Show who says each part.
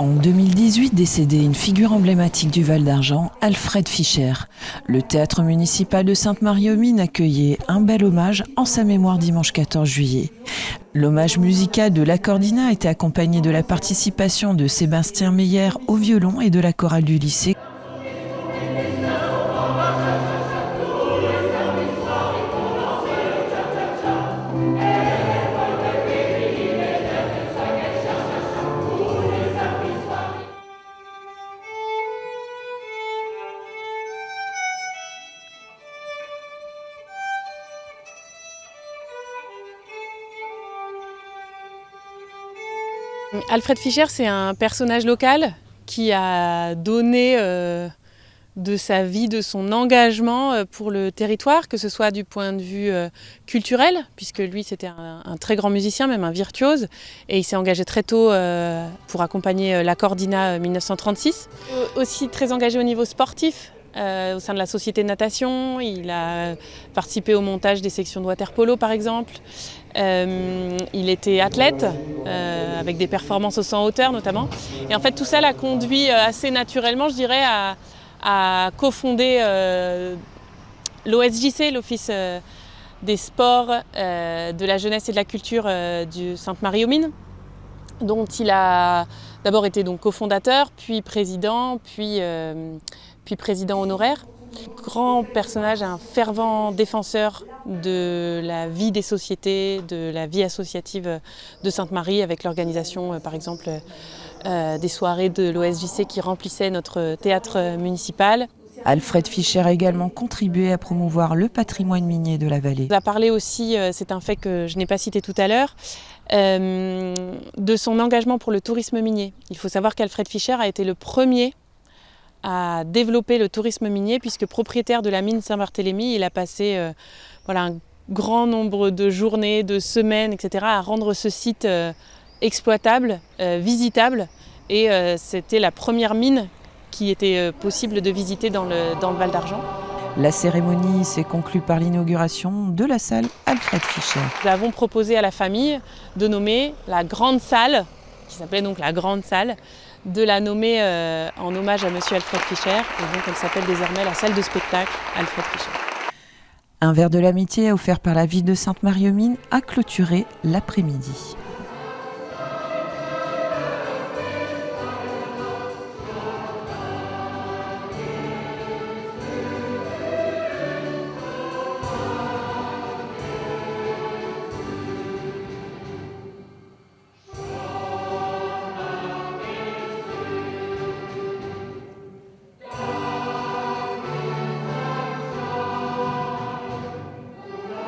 Speaker 1: En 2018, décédé, une figure emblématique du Val d'Argent, Alfred Fischer. Le théâtre municipal de Sainte-Marie-aux-Mines accueillait un bel hommage en sa mémoire dimanche 14 juillet. L'hommage musical de l'Accordina a été accompagné de la participation de Sébastien Meyer au violon et de la chorale du lycée.
Speaker 2: Alfred Fischer, c'est un personnage local qui a donné de sa vie, de son engagement pour le territoire, que ce soit du point de vue culturel, puisque lui c'était un très grand musicien, même un virtuose, et il s'est engagé très tôt pour accompagner l'Accordina 1936. Aussi très engagé au niveau sportif. Au sein de la société de natation, il a participé au montage des sections de water-polo par exemple. Il était athlète, avec des performances au 100 hauteur notamment. Et en fait tout ça l'a conduit assez naturellement, je dirais, à cofonder l'OSJC, l'Office des sports, de la jeunesse et de la culture du Sainte-Marie-aux-Mines, dont il a d'abord été donc cofondateur, puis président, puis président honoraire. Grand personnage, un fervent défenseur de la vie des sociétés, de la vie associative de Sainte-Marie, avec l'organisation par exemple des soirées de l'OSJC qui remplissaient notre théâtre municipal.
Speaker 1: Alfred Fischer a également contribué à promouvoir le patrimoine minier de la vallée.
Speaker 2: Il a parlé aussi, c'est un fait que je n'ai pas cité tout à l'heure, de son engagement pour le tourisme minier. Il faut savoir qu'Alfred Fischer a été le premier à développer le tourisme minier, puisque propriétaire de la mine Saint-Barthélemy, il a passé un grand nombre de journées, de semaines, etc. à rendre ce site exploitable, visitable, et c'était la première mine qui était possible de visiter dans le Val d'Argent.
Speaker 1: La cérémonie s'est conclue par l'inauguration de la salle Alfred Fischer.
Speaker 2: Nous avons proposé à la famille de nommer la grande salle, qui s'appelait donc la grande salle, de la nommer en hommage à monsieur Alfred Fischer, et donc elle s'appelle désormais la salle de spectacle Alfred Fischer.
Speaker 1: Un verre de l'amitié offert par la ville de Sainte-Marie-aux-Mines a clôturé l'après-midi.